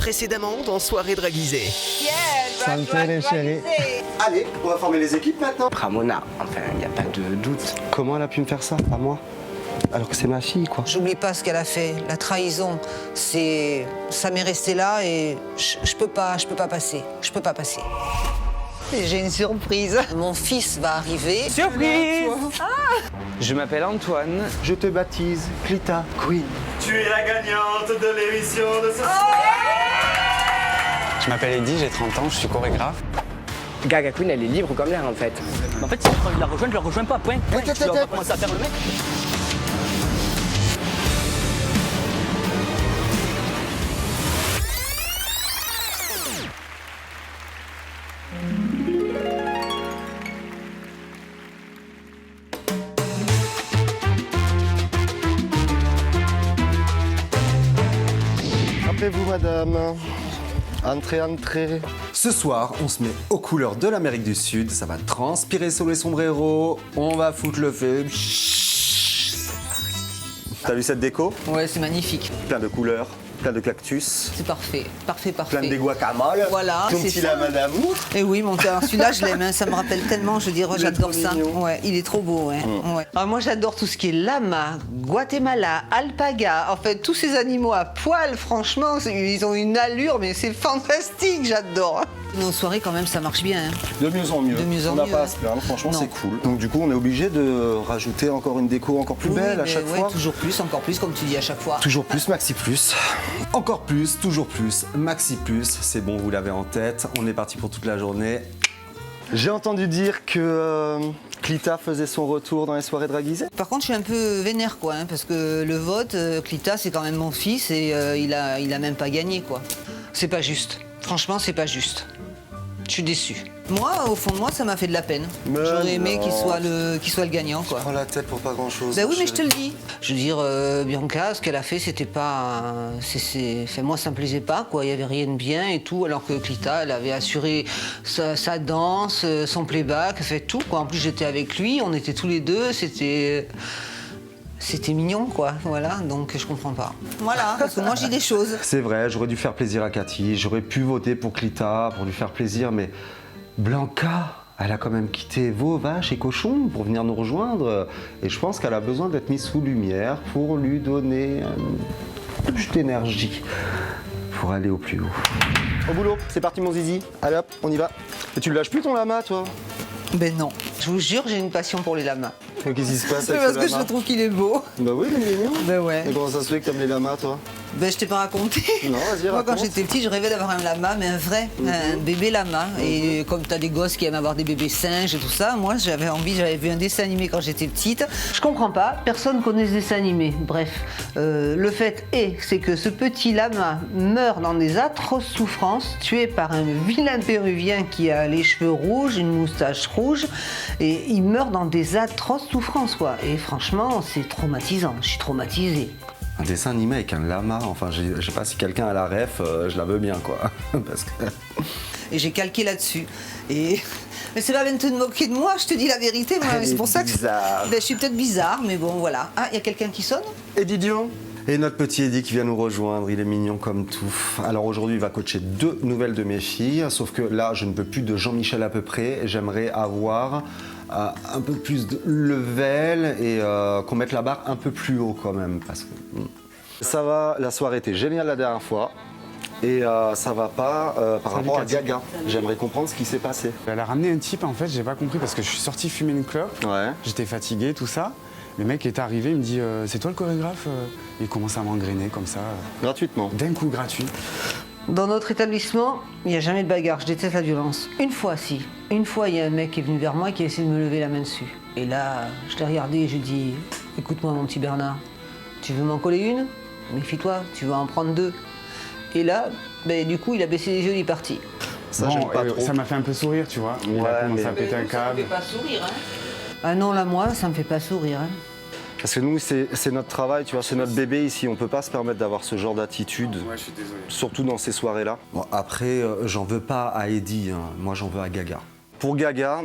précédemment dans Soirée Draguisée. Santé les chéris. Allez, on va former les équipes maintenant. Ramona, enfin, il n'y a pas de doute. Comment elle a pu me faire ça, à moi? Alors que c'est ma fille, quoi. J'oublie pas ce qu'elle a fait. La trahison, ça m'est resté là et je peux pas passer. Je peux pas passer. Et j'ai une surprise. Mon fils va arriver. Surprise! Je m'appelle Antoine. Je te baptise Clita Queen. Tu es la gagnante de l'émission de ce soir. Je m'appelle Eddy, j'ai 30 ans, je suis chorégraphe. Gaga Queen, elle est libre comme l'air en fait. En fait, si j'ai envie de la rejoindre, je la rejoins pas, point. Je dois pas commencer à faire le mec. Rappelez-vous, madame. Entrez, entrez. Ce soir, on se met aux couleurs de l'Amérique du Sud. Ça va transpirer sur les sombreros. On va foutre le feu. T'as vu cette déco? Ouais, c'est magnifique. Plein de couleurs, plein de cactus, C'est parfait, parfait, parfait. plein de guacamoles. Voilà, Ton c'est petit ça. lama d'amour. Et oui, alors celui-là, je l'aime, hein, ça me rappelle tellement, je veux dire, Il est j'adore trop ça. mignon. Ouais, il est trop beau, ouais. Ouais. Alors moi, j'adore tout ce qui est lama, Guatemala, alpaga, en fait, tous ces animaux à poil, franchement, ils ont une allure, mais c'est fantastique, j'adore. Nos soirées, quand même, ça marche bien. Hein. De mieux en mieux. De mieux en on n'a mieux, pas à hein. se plaindre, franchement, Non. c'est cool. Donc du coup, on est obligé de rajouter encore une déco encore plus belle Oui, à chaque mais ouais, fois. toujours plus, encore plus, comme tu dis à chaque fois. Toujours plus, maxi plus. Encore plus, toujours plus, maxi plus. C'est bon, vous l'avez en tête. On est parti pour toute la journée. J'ai entendu dire que Clita faisait son retour dans les soirées draguisées. Par contre, je suis un peu vénère, quoi, hein, parce que le vote, Clita, c'est quand même mon fils et il a même pas gagné, quoi. C'est pas juste. Franchement, c'est pas juste. Je suis déçue. Moi, au fond de moi, ça m'a fait de la peine. Mais J'aurais aimé non. qu'il soit le gagnant, quoi. Prends la tête pour pas grand chose. Ben oui, mais je te le dis. Je veux dire, Bianca, ce qu'elle a fait, c'était pas... Enfin, moi, ça me plaisait pas, quoi. Il y avait rien de bien et tout, alors que Clita, elle avait assuré sa danse, son playback, elle fait tout, quoi. En plus, j'étais avec lui, on était tous les deux, C'était mignon, quoi, voilà, donc je comprends pas. Voilà, parce que moi, j'ai des choses. C'est vrai, j'aurais dû faire plaisir à Cathy. J'aurais pu voter pour Clita, pour lui faire plaisir, mais Blanca, elle a quand même quitté vos vaches et cochons pour venir nous rejoindre. Et je pense qu'elle a besoin d'être mise sous lumière pour lui donner plus d'énergie pour aller au plus haut. Au boulot, c'est parti mon zizi. Allez hop, on y va. Et tu le lâches plus ton lama, toi? Ben non. Je vous jure, j'ai une passion pour les lamas. Qu'est-ce qui se passe C'est avec parce ce que lama? je trouve qu'il est beau. Bah oui, il est mignon. Ben ouais. Et comment ça se fait que t'aimes les lamas, toi? Ben, je t'ai pas raconté. Non, vas-y, Moi, quand raconte. j'étais petite, je rêvais d'avoir un lama, mais un vrai, un bébé lama. Et comme t'as des gosses qui aiment avoir des bébés singes et tout ça, moi, j'avais vu un dessin animé quand j'étais petite. Je comprends pas, personne connaît ce dessin animé. Bref, le fait c'est que ce petit lama meurt dans des atroces souffrances, tué par un vilain péruvien qui a les cheveux rouges, une moustache rouge, et il meurt dans des atroces souffrances, quoi. Et franchement, c'est traumatisant. Je suis traumatisée. Un dessin animé avec un lama, enfin, je sais pas si quelqu'un a la ref, je la veux bien, quoi. Parce que... Et j'ai calqué là-dessus. Et... Mais c'est pas bien de te moquer de moi, je te dis la vérité. Moi. Elle C'est est pour ça que bizarre. Ben, je suis peut-être bizarre, mais bon, voilà. Ah, il y a quelqu'un qui sonne? Et Didion? Et notre petit Eddy qui vient nous rejoindre, il est mignon comme tout. Alors aujourd'hui, il va coacher 2 nouvelles de mes filles, sauf que là, je ne veux plus de Jean-Michel à peu près. J'aimerais avoir un peu plus de level et qu'on mette la barre un peu plus haut quand même. Parce que, Ça va, la soirée était géniale la dernière fois. Et ça va pas par Salut, rapport à Cathy. Gaga. J'aimerais comprendre ce qui s'est passé. Elle a ramené un type, en fait, j'ai pas compris parce que je suis sorti fumer une clope. Ouais. J'étais fatigué, tout ça. Le mec est arrivé, il me dit c'est toi le chorégraphe? Il commence à m'engrainer comme ça, Gratuitement. d'un coup gratuit. Dans notre établissement, il n'y a jamais de bagarre, je déteste la violence. Une fois, si. Une fois, il y a un mec qui est venu vers moi et qui a essayé de me lever la main dessus. Et là, je l'ai regardé et je lui ai dit écoute-moi, mon petit Bernard, tu veux m'en coller une? Méfie-toi, tu vas en prendre 2. Et là, ben, du coup, il a baissé les yeux, il est parti. Ça, Bon, j'aime pas trop. ça m'a fait un peu sourire, tu vois. Il Ouais, a commencé mais- à péter un câble. pas sourire, hein? Ah non, là, moi, ça me fait pas sourire, hein. Parce que nous, c'est notre travail, tu vois, c'est notre bébé ici. On peut pas se permettre d'avoir ce genre d'attitude, Ouais, je suis désolé. surtout dans ces soirées-là. bon, après, j'en veux pas à Eddy, hein. Moi j'en veux à Gaga. Pour Gaga,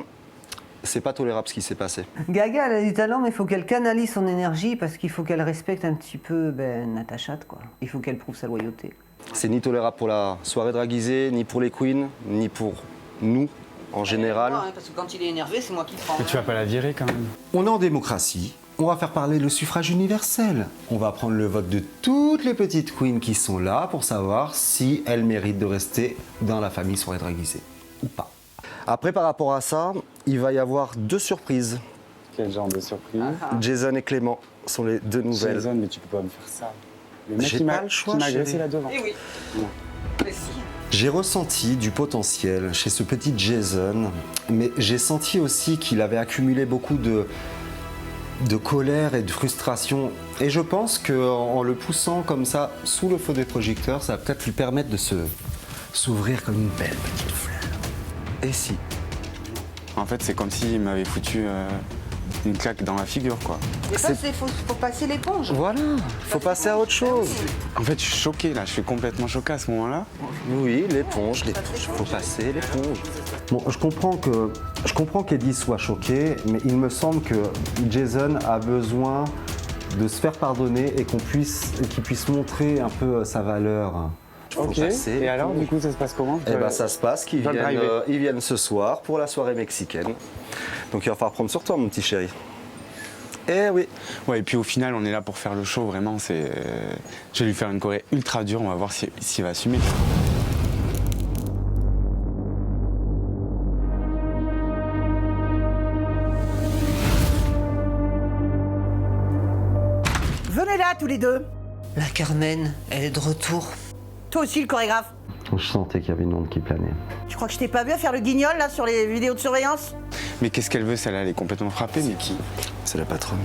c'est pas tolérable ce qui s'est passé. Gaga, elle a du talent, mais il faut qu'elle canalise son énergie parce qu'il faut qu'elle respecte un petit peu Natacha, quoi. Il faut qu'elle prouve sa loyauté. C'est ni tolérable pour la soirée draguisée, ni pour les queens, ni pour nous en général. Parce que quand il est énervé, c'est moi qui prends. Mais tu vas pas la virer quand même. On est en démocratie, on va faire parler le suffrage universel. On va prendre le vote de toutes les petites queens qui sont là pour savoir si elles méritent de rester dans la famille soirée draguisée ou pas. Après, par rapport à ça, il va y avoir 2 surprises. Quel genre de surprise? Jason et Clément sont les 2 nouvelles. Jason, mais tu peux pas me faire ça. Le mec J'ai qui pas m'a le choix, agressé chérie. là devant. Eh oui. Mais si. J'ai ressenti du potentiel chez ce petit Jason, mais j'ai senti aussi qu'il avait accumulé beaucoup de colère et de frustration. Et je pense qu'en le poussant comme ça, sous le feu des projecteurs, ça va peut-être lui permettre de s'ouvrir comme une belle petite fleur. Et si? En fait, c'est comme s'il m'avait foutu une claque dans la figure, quoi. Et ça, faut passer l'éponge. Voilà, faut passer à autre chose. En fait, je suis choqué, là. Je suis complètement choqué à ce moment-là. Oui, l'éponge, faut passer l'éponge. Bon, je comprends qu'Eddie soit choqué, mais il me semble que Jason a besoin de se faire pardonner et qu'il puisse montrer un peu sa valeur. Ok, passer. et alors, du coup, ça se passe comment? Eh ben, ça se passe qu'ils dois le viennent, driver. ils viennent ce soir pour la soirée mexicaine. Donc il va falloir prendre sur toi, mon petit chéri. Eh oui. Ouais, et puis au final, on est là pour faire le show, vraiment. Je vais lui faire une choré ultra dure, on va voir s'il va assumer. Venez là, tous les deux. La Carmen, elle est de retour. Toi aussi, le chorégraphe. Je sentais qu'il y avait une onde qui planait. Tu crois que je t'ai pas vu à faire le guignol, là, sur les vidéos de surveillance? Mais qu'est-ce qu'elle veut, celle-là? Elle est complètement frappée, mais qui? C'est la patronne.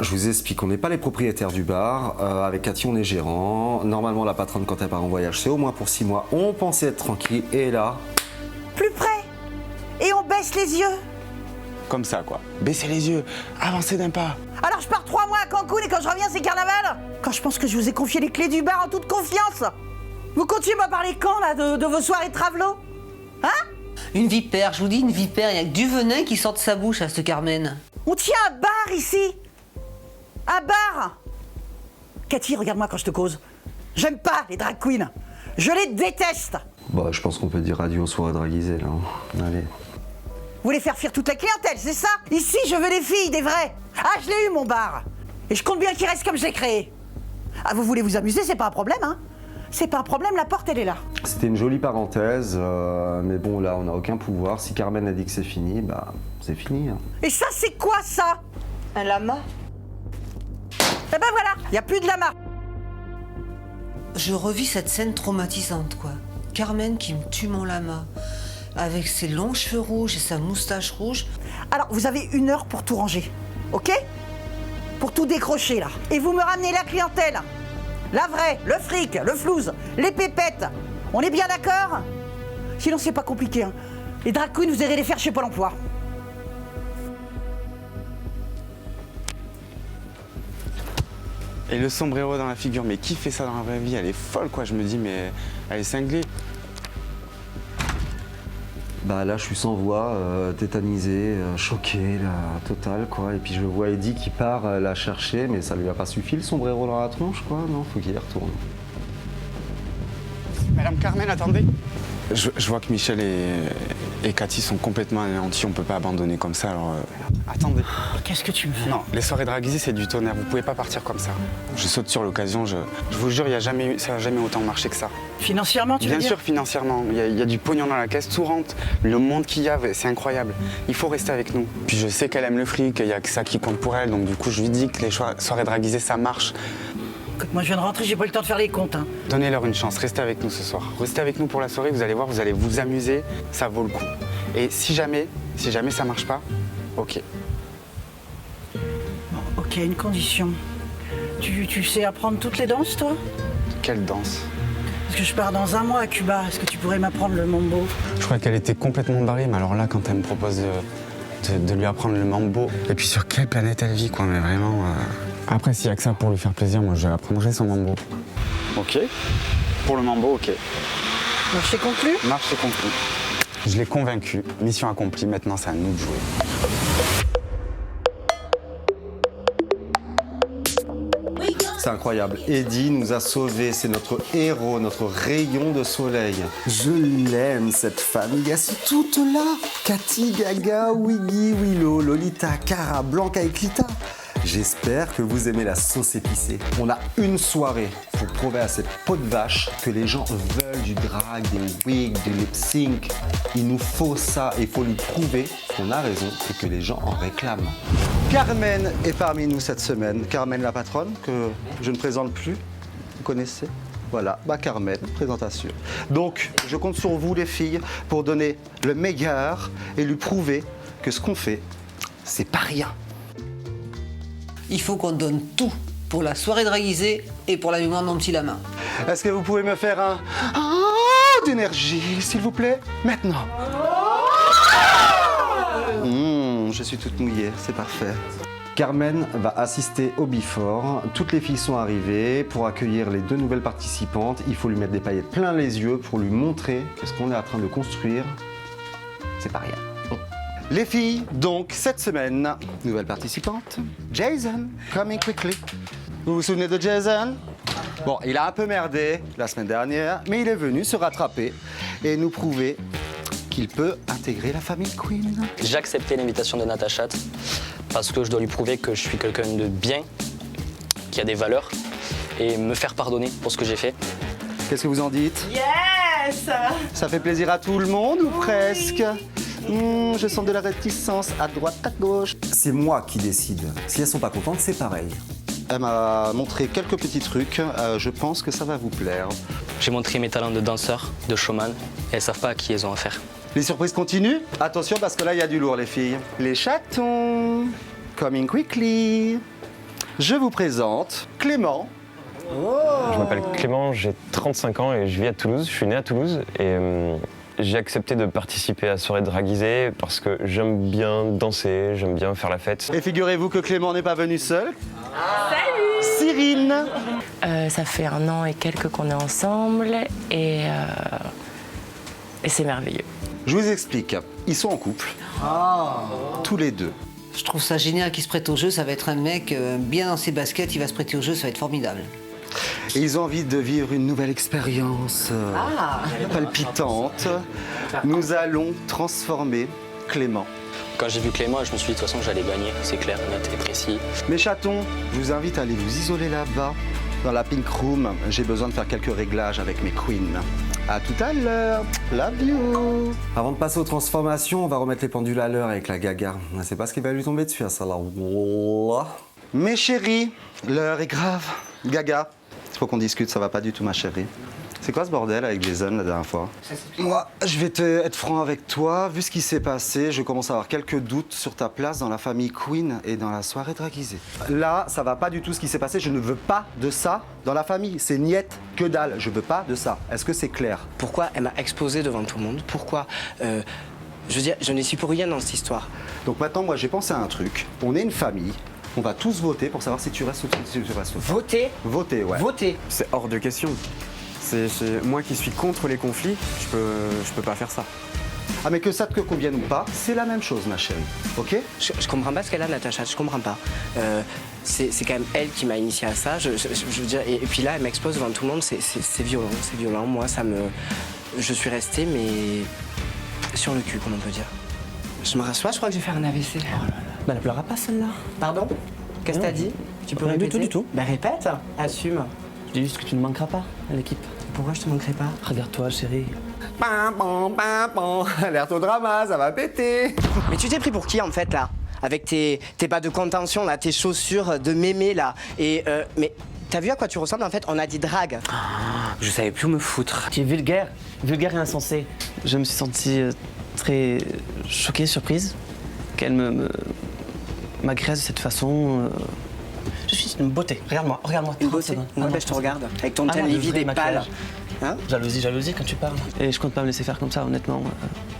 Je vous explique, on n'est pas les propriétaires du bar. Avec Cathy, on est gérant. Normalement, la patronne, quand elle part en voyage, c'est au moins pour 6 mois. On pensait être tranquille. Et là... Plus près. Et on baisse les yeux. Comme ça, quoi. Baissez les yeux, avancez d'un pas. Alors je pars 3 mois à Cancun et quand je reviens, c'est carnaval. Quand je pense que je vous ai confié les clés du bar en toute confiance. Vous continuez à me parler quand, là, de vos soirées de travelo? Hein? Une vipère, je vous dis, une vipère, il y a que du venin qui sort de sa bouche à cette Carmen. On tient un bar ici. Un bar. Cathy, regarde-moi quand je te cause. J'aime pas les drag queens. Je les déteste. Bah, je pense qu'on peut dire adieu aux soirées draguisées, là. Allez. Vous voulez faire fuir toute la clientèle, c'est ça? Ici, je veux des filles, des vraies. Ah, je l'ai eu, mon bar. Et je compte bien qu'il reste comme je l'ai créé. Ah, vous voulez vous amuser, c'est pas un problème, hein? C'est pas un problème, la porte, elle est là. C'était une jolie parenthèse, mais bon, là, on n'a aucun pouvoir. Si Carmen a dit que c'est fini, bah, c'est fini. Hein. Et ça, c'est quoi, ça? Un lama? Eh ben voilà, y a plus de lama. Je revis cette scène traumatisante, quoi. Carmen qui me tue mon lama, avec ses longs cheveux rouges et sa moustache rouge. Alors, vous avez 1 heure pour tout ranger, ok? Pour tout décrocher, là. Et vous me ramenez la clientèle. La vraie, le fric, le flouze, les pépettes. On est bien d'accord? Sinon, c'est pas compliqué, hein. Les drag queens, vous irez les faire chez Pôle emploi. Et le sombrero dans la figure, mais qui fait ça dans la vraie vie? Elle est folle, quoi. Je me dis, mais elle est cinglée. Bah là, je suis sans voix, tétanisé, choqué, là, total, quoi. Et puis je vois Eddie qui part la chercher, mais ça lui a pas suffi le sombrero dans la tronche, quoi. Non, faut qu'il y retourne. Madame Carmen, attendez. Je vois que Michel et Cathy sont complètement anéantis, on peut pas abandonner comme ça, alors... Attendez. Qu'est-ce que tu me fais? Non, les soirées draguisées, c'est du tonnerre, vous pouvez pas partir comme ça. Je saute sur l'occasion, je vous jure, ça n'a jamais autant marché que ça. Financièrement, tu veux Bien dire? sûr, financièrement, il y a du pognon dans la caisse, tout rentre, le monde qu'il y a, c'est incroyable. Il faut rester avec nous. Puis je sais qu'elle aime le fric, il y a que ça qui compte pour elle, donc du coup, je lui dis que les soirées draguisées, ça marche. Écoute, moi je viens de rentrer, j'ai pas eu le temps de faire les comptes, hein. Donnez-leur une chance, restez avec nous ce soir. Restez avec nous pour la soirée, vous allez voir, vous allez vous amuser, ça vaut le coup. Et si jamais ça marche pas, ok. Bon, ok, une condition. Tu sais apprendre toutes les danses, toi? Quelle danse? Parce que je pars dans 1 mois à Cuba, est-ce que tu pourrais m'apprendre le mambo? Je crois qu'elle était complètement barrée, mais alors là, quand elle me propose de lui apprendre le mambo, et puis sur quelle planète elle vit, quoi, mais vraiment... Après, s'il y a que ça pour lui faire plaisir, moi, je apprendrai son mambo. Ok. Pour le mambo, ok. Marché conclu? Marché conclu. Je l'ai convaincu, mission accomplie, maintenant c'est à nous de jouer. C'est incroyable. Eddie nous a sauvés. C'est notre héros, notre rayon de soleil. Je l'aime, cette famille. Elles sont toutes là. Cathy, Gaga, Wiggy, Willow, Lolita, Cara, Blanca et Clita. J'espère que vous aimez la sauce épicée. On a une soirée pour prouver à cette peau de vache que les gens veulent du drag, des wigs, du lip sync. Il nous faut ça et il faut lui prouver qu'on a raison et que les gens en réclament. Carmen est parmi nous cette semaine. Carmen la patronne, que je ne présente plus. Vous connaissez ? Voilà, Carmen, présentation. Donc, je compte sur vous les filles pour donner le meilleur et lui prouver que ce qu'on fait, c'est pas rien. Il faut qu'on donne tout pour la soirée draguisée et pour la mémoire de mon petit Lama. Est-ce que vous pouvez me faire un d'énergie, s'il vous plaît, maintenant? Je suis toute mouillée, c'est parfait. Carmen va assister au before. Toutes les filles sont arrivées pour accueillir les 2 nouvelles participantes. Il faut lui mettre des paillettes plein les yeux pour lui montrer que ce qu'on est en train de construire, c'est pas rien. Les filles, donc, cette semaine, nouvelle participante, Jason, coming quickly. Vous vous souvenez de Jason? Bon, il a un peu merdé la semaine dernière, mais il est venu se rattraper et nous prouver qu'il peut intégrer la famille Queen. J'ai accepté l'invitation de Natachat parce que je dois lui prouver que je suis quelqu'un de bien, qui a des valeurs, et me faire pardonner pour ce que j'ai fait. Qu'est-ce que vous en dites? Yes! Ça fait plaisir à tout le monde ou presque? Je sens de la réticence à droite, à gauche. C'est moi qui décide. Si elles sont pas contentes, c'est pareil. Elle m'a montré quelques petits trucs. Je pense que ça va vous plaire. J'ai montré mes talents de danseur, de showman, et elles savent pas à qui elles ont affaire. Les surprises continuent? Attention parce que là, il y a du lourd, les filles. Les chatons, coming quickly. Je vous présente Clément. Je m'appelle Clément, j'ai 35 ans et je vis à Toulouse. Je suis né à Toulouse et j'ai accepté de participer à Soirée Draguisée parce que j'aime bien danser, j'aime bien faire la fête. Et figurez-vous que Clément n'est pas venu seul. Salut Cyrine. Ça fait 1 an et quelques qu'on est ensemble et c'est merveilleux. Je vous explique. Ils sont en couple. Tous les deux. Je trouve ça génial qu'il se prête au jeu. Ça va être un mec bien dans ses baskets. Il va se prêter au jeu. Ça va être formidable. Et ils ont envie de vivre une nouvelle expérience palpitante. Nous allons transformer Clément. Quand j'ai vu Clément, je me suis dit de toute façon j'allais gagner, c'est clair, net et précis. Mes chatons, je vous invite à aller vous isoler là-bas, dans la pink room. J'ai besoin de faire quelques réglages avec mes queens. À tout à l'heure, love you. Avant de passer aux transformations, on va remettre les pendules à l'heure avec la Gaga. C'est pas ce qui va lui tomber dessus, à ça là. Mes chéris, l'heure est grave. Gaga, il faut qu'on discute, ça va pas du tout ma chérie. C'est quoi ce bordel avec Jason la dernière fois? Moi, je vais être franc avec toi. Vu ce qui s'est passé, je commence à avoir quelques doutes sur ta place dans la famille Queen et dans la soirée draguisée. Là, ça va pas du tout ce qui s'est passé. Je ne veux pas de ça dans la famille. C'est niette, que dalle. Je veux pas de ça. Est-ce que c'est clair? Pourquoi elle m'a exposé devant tout le monde? Pourquoi je veux dire, je n'y suis pour rien dans cette histoire. Donc maintenant, moi, j'ai pensé à un truc. On est une famille. On va tous voter pour savoir si tu restes ou si tu restes. Voter? Voter, ouais. Voter? C'est hors de question. C'est moi qui suis contre les conflits, je peux pas faire ça. Ah mais que ça te convienne ou pas, c'est la même chose ma chérie, ok? Je comprends pas ce qu'elle a, Natacha, je comprends pas. C'est quand même elle qui m'a initié à ça, je veux dire, et puis là elle m'expose devant tout le monde, c'est violent, moi ça me... Je suis restée mais sur le cul, comme on peut dire. Je me rassois, je crois que je vais faire un AVC. Oh là là. Bah elle pleura pas celle-là. Pardon? Qu'est-ce que t'as dit? Tu peux répéter? Du tout. Bah répète, assume. Je dis juste que tu ne manqueras pas à l'équipe. Pourquoi je te manquerai pas? Regarde-toi chérie. Alerte au drama, ça va péter. Mais tu t'es pris pour qui en fait là? Avec tes bas de contention là, tes chaussures de mémé là. Et mais t'as vu à quoi tu ressembles en fait? On a dit drague. Je savais plus où me foutre. Tu es vulgaire et insensé. Je me suis sentie très choquée, surprise qu'elle m'agresse de cette façon. Je suis une beauté. Regarde-moi. Une beauté? Moi, je te regarde. Avec ton teint livide et pâle. Hein? Jalousie quand tu parles. Et je compte pas me laisser faire comme ça, honnêtement.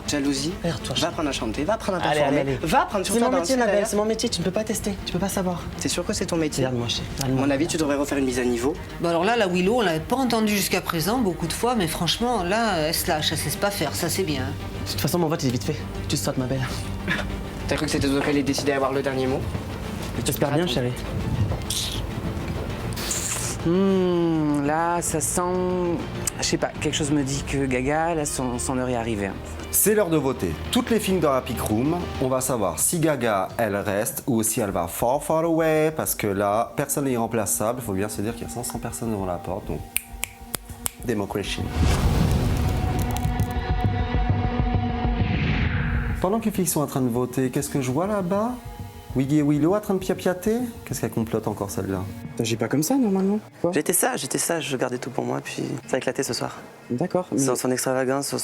Jalousie. Va apprendre à chanter, va apprendre à performer. Allez. Va apprendre sur C'est ta mon danse, métier, ma belle, d'ailleurs. c'est mon métier, tu ne peux pas tester, tu peux pas savoir. T'es sûr que c'est ton métier? Regarde-moi, chérie. À mon avis, tu devrais refaire une mise à niveau. Bon alors là, la Willow, on l'avait pas entendue jusqu'à présent, beaucoup de fois, mais franchement, là, elle se lâche, elle sait pas faire, ça c'est bien. De toute façon, mon vote il est vite fait. Tu sautes, ma belle. T'as cru que c'était toi qui allais décider d'avoir le dernier mot? J'espère bien, chérie. Là, ça sent... Je sais pas, quelque chose me dit que Gaga, là, son heure est arrivée. C'est l'heure de voter. Toutes les filles dans la Pick Room, on va savoir si Gaga, elle reste ou si elle va far, far away, parce que là, personne n'est irremplaçable. Il faut bien se dire qu'il y a 500 personnes devant la porte, donc... Democracy. Pendant que les filles sont en train de voter, qu'est-ce que je vois là-bas? Wiggy et Willow en train de piapiater? Qu'est-ce qu'elle complote encore celle-là? T'agis pas comme ça normalement. J'étais sage, je gardais tout pour moi, puis ça a éclaté ce soir. D'accord. Son extravagance,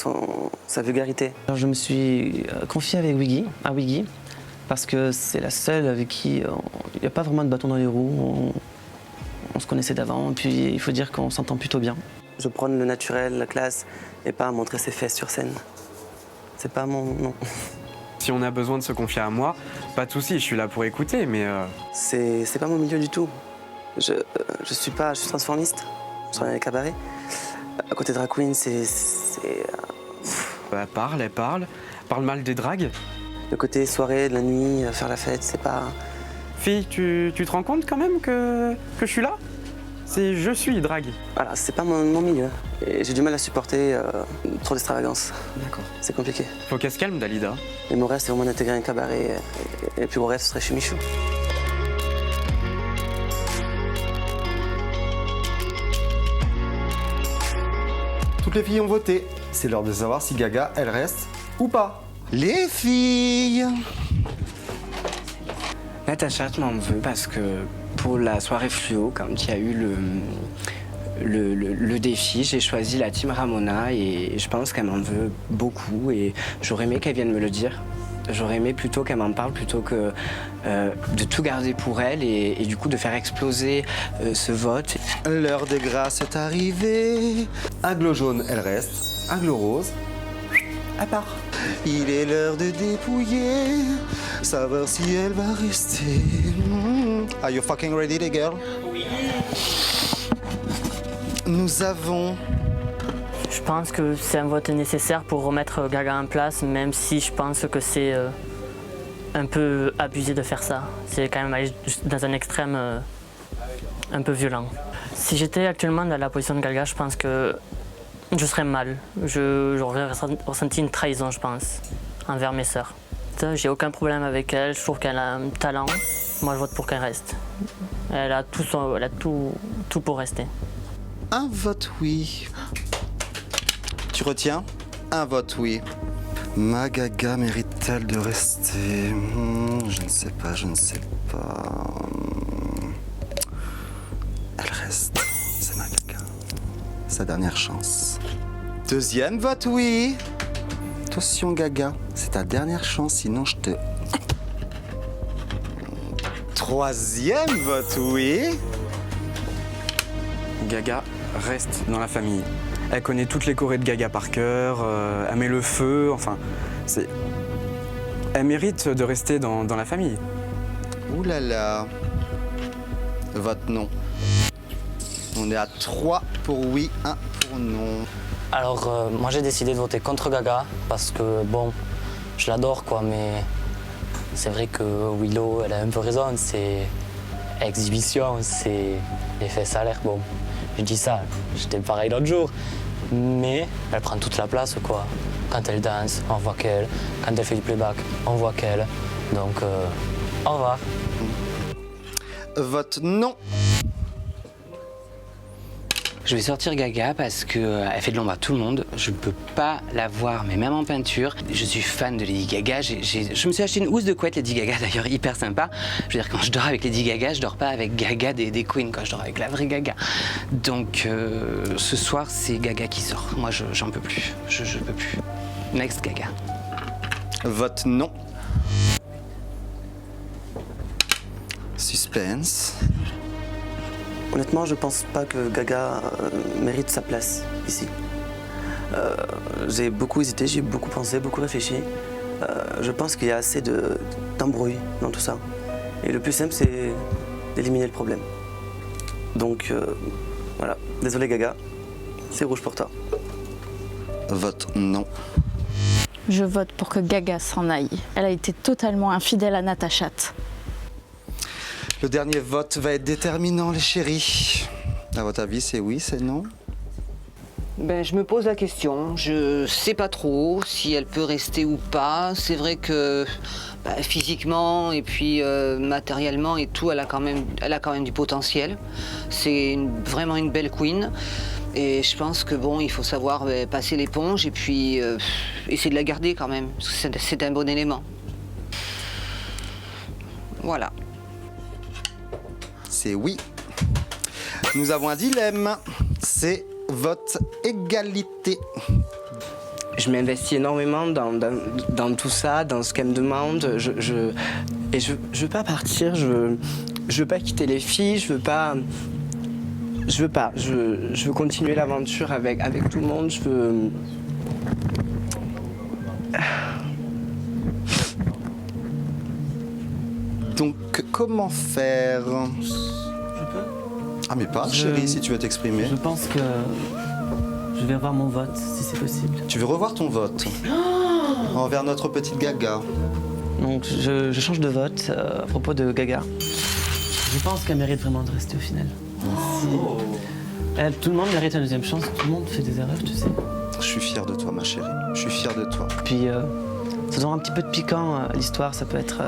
sa vulgarité. Alors, je me suis confié avec Wiggy, parce que c'est la seule avec qui il n'y a pas vraiment de bâton dans les roues. On se connaissait d'avant, et puis il faut dire qu'on s'entend plutôt bien. Je prône le naturel, la classe, et pas montrer ses fesses sur scène. C'est pas mon... non. Si on a besoin de se confier à moi, pas de souci, je suis là pour écouter, mais... C'est pas mon milieu du tout. Je suis transformiste, je travaille avec cabaret. À côté drag queen, c'est... Elle parle mal des dragues. Le côté soirée, de la nuit, faire la fête, c'est pas... Fille, tu te rends compte quand même que je suis là? Je suis drague. Voilà, c'est pas mon milieu. Et j'ai du mal à supporter trop d'extravagance. D'accord. C'est compliqué. Faut qu'elle se calme, Dalida. Et mon rêve, c'est vraiment d'intégrer un cabaret. Et le plus gros rêve, ce serait chez Michou. Toutes les filles ont voté. C'est l'heure de savoir si Gaga, elle reste ou pas. Les filles! Natacha, je m'en veux parce que pour la soirée fluo, quand il y a eu le défi, j'ai choisi la team Ramona et je pense qu'elle m'en veut beaucoup et j'aurais aimé qu'elle vienne me le dire. J'aurais aimé plutôt qu'elle m'en parle plutôt que de tout garder pour elle et du coup de faire exploser ce vote. L'heure de grâce est arrivée. Un glow jaune, elle reste. Un glow rose, elle part. Il est l'heure de dépouiller, savoir si elle va rester. Are you fucking ready, les girls? Oui. Nous avons... Je pense que c'est un vote nécessaire pour remettre Gaga en place, même si je pense que c'est un peu abusé de faire ça. C'est quand même aller dans un extrême un peu violent. Si j'étais actuellement dans la position de Gaga, je pense que je serais mal. J'aurais ressenti une trahison, je pense, envers mes sœurs. J'ai aucun problème avec elle, je trouve qu'elle a un talent. Moi, je vote pour qu'elle reste. Elle a tout pour rester. Un vote oui. Tu retiens? Un vote oui. Ma Gaga mérite-t-elle de rester? Je ne sais pas. Elle reste. C'est ma Gaga. Sa dernière chance. Deuxième vote oui. Attention Gaga, c'est ta dernière chance, sinon je te... Troisième vote oui. Gaga reste dans la famille. Elle connaît toutes les chorés de Gaga par cœur, elle met le feu, enfin, c'est... Elle mérite de rester dans la famille. Ouh là là. Vote non. On est à 3 pour oui, 1 pour non. Alors, moi j'ai décidé de voter contre Gaga parce que, bon, je l'adore quoi, mais c'est vrai que Willow, elle a un peu raison, c'est exhibition, c'est l'effet salaire. Bon, je dis ça, j'étais pareil l'autre jour, mais elle prend toute la place quoi. Quand elle danse, on voit qu'elle. Quand elle fait du playback, on voit qu'elle. Donc, au revoir. Vote non. Je vais sortir Gaga parce qu'elle fait de l'ombre à tout le monde. Je ne peux pas la voir, mais même en peinture. Je suis fan de Lady Gaga. Je me suis acheté une housse de couette Lady Gaga, d'ailleurs, hyper sympa. Je veux dire, quand je dors avec Lady Gaga, je dors pas avec Gaga des Queens, quand je dors avec la vraie Gaga. Donc, ce soir, c'est Gaga qui sort. Moi, j'en peux plus. Je peux plus. Next Gaga. Vote non. Suspense. Honnêtement, je pense pas que Gaga mérite sa place ici. J'ai beaucoup hésité, j'ai beaucoup pensé, beaucoup réfléchi. Je pense qu'il y a assez d'embrouille dans tout ça. Et le plus simple, c'est d'éliminer le problème. Donc, voilà. Désolé, Gaga. C'est rouge pour toi. Vote non. Je vote pour que Gaga s'en aille. Elle a été totalement infidèle à Natachat. Le dernier vote va être déterminant, les chéris. À votre avis, c'est oui, c'est non? Ben, je me pose la question. Je sais pas trop si elle peut rester ou pas. C'est vrai que physiquement et puis matériellement et tout, elle a quand même du potentiel. C'est vraiment une belle queen. Et je pense que bon, il faut savoir passer l'éponge et puis essayer de la garder quand même. Parce que c'est un bon élément. Voilà. C'est oui. Nous avons un dilemme. C'est vote égalité. Je m'investis énormément dans tout ça, dans ce qu'elle me demande. Et je veux pas partir, je veux pas quitter les filles, je veux continuer l'aventure avec tout le monde, je veux... Donc, comment faire? Ah mais pas, chérie, si tu veux t'exprimer. Je pense que je vais revoir mon vote, si c'est possible. Tu veux revoir ton vote envers notre petite Gaga? Donc je change de vote à propos de Gaga. Je pense qu'elle mérite vraiment de rester au final. Tout le monde mérite une deuxième chance, tout le monde fait des erreurs, tu sais. Je suis fier de toi, ma chérie. Je suis fier de toi. Puis ça donne un petit peu de piquant à l'histoire, ça peut être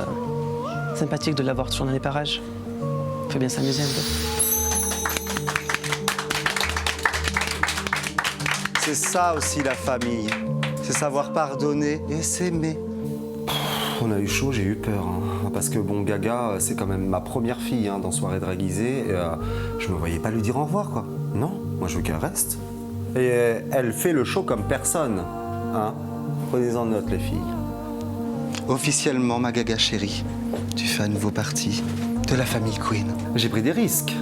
sympathique de l'avoir toujours dans les parages. On peut bien s'amuser un peu. C'est ça aussi la famille. C'est savoir pardonner et s'aimer. On a eu chaud, j'ai eu peur. Hein. Parce que bon, Gaga, c'est quand même ma première fille dans Soirée Draguisée. Et, je me voyais pas lui dire au revoir, quoi. Non, moi je veux qu'elle reste. Et elle fait le show comme personne. Hein. Prenez-en note, les filles. Officiellement, ma Gaga chérie, tu fais à nouveau partie de la famille Queen. J'ai pris des risques.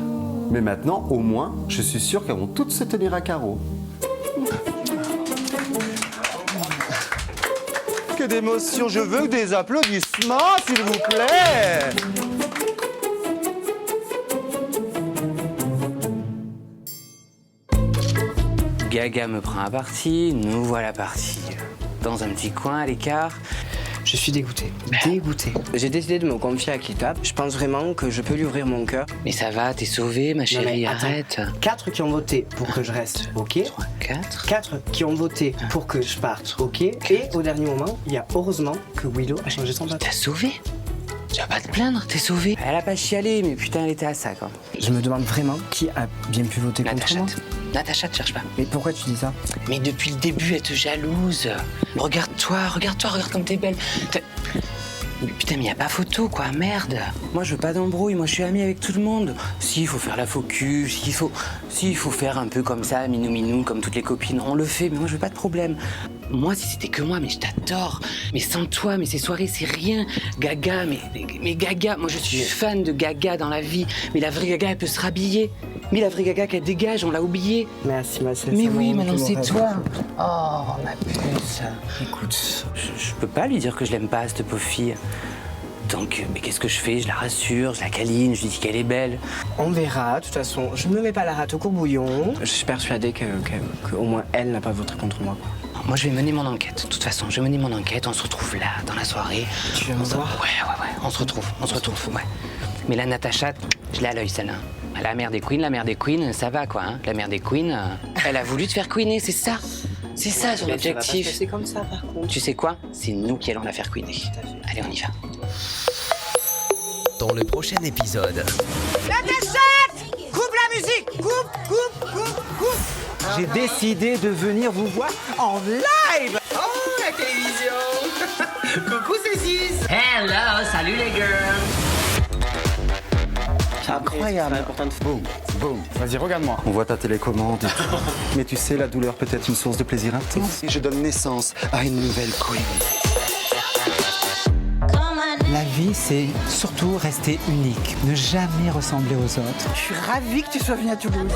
Mais maintenant, au moins, je suis sûr qu'elles vont toutes se tenir à carreau. Que d'émotion, je veux des applaudissements, s'il vous plaît. Gaga me prend à partie, nous voilà partis dans un petit coin à l'écart. Je suis dégoûté. Dégoûté. J'ai décidé de me confier à Kita. Je pense vraiment que je peux lui ouvrir mon cœur. Mais ça va, t'es sauvée, ma chérie, arrête. 4 qui ont voté pour que je reste, ok. 3, 4. 4 qui ont voté pour que je parte, ok. Et au dernier moment, il y a heureusement que Willow a changé son vote. T'as sauvé? Tu vas pas te plaindre, t'es sauvée. Elle a pas chialé, mais putain, elle était à ça, quoi. Je me demande vraiment qui a bien pu voter contre moi. Natacha, te cherche pas. Mais pourquoi tu dis ça? Mais depuis le début, elle te jalouse. Regarde-toi, regarde comme t'es belle. Mais putain, mais y a pas photo, quoi, merde. Moi, je veux pas d'embrouille, moi, je suis amie avec tout le monde. Si, il faut faire la focus, il faut faire un peu comme ça, minou, comme toutes les copines, on le fait, mais moi, je veux pas de problème. Moi, si c'était que moi, mais je t'adore. Mais sans toi, mais ces soirées, c'est rien. Gaga, mais Gaga, moi, je suis fan de Gaga dans la vie. Mais la vraie Gaga, elle peut se rhabiller. Mais la vraie Gaga qu'elle dégage, on l'a oubliée. Merci, ma chérie. Mais oui, maintenant, c'est toi. Oh, ma puce. Écoute, je peux pas lui dire que je l'aime pas, cette pauvre fille. Donc, mais qu'est-ce que je fais? Je la rassure, je la câline, je lui dis qu'elle est belle. On verra, de toute façon, je me mets pas la rate au courbouillon. Je suis persuadée qu'au moins elle n'a pas voté contre moi, quoi. Moi, je vais mener mon enquête. De toute façon, je vais mener mon enquête. On se retrouve là, dans la soirée. Tu veux me voir? Ouais. On se retrouve, ouais. Mais la Natacha, je l'ai à l'œil, celle-là. La mère des queens, ça va, quoi. Hein. La mère des queens, elle a voulu te faire queener, c'est ça. C'est ça, son objectif. C'est comme ça, par contre. Tu sais quoi? C'est nous qui allons la faire queener. Allez, on y va. Dans le prochain épisode. Natacha! Coupe la musique! Coupe! J'ai décidé de venir vous voir en live! Oh, la télévision! Coucou, Cécile! Hello, salut les girls! C'est incroyable. Boum. Vas-y, regarde-moi. On voit ta télécommande. Mais tu sais, la douleur peut être une source de plaisir intense. Et je donne naissance à une nouvelle queen. La vie, c'est surtout rester unique, ne jamais ressembler aux autres. Je suis ravie que tu sois venue à Toulouse.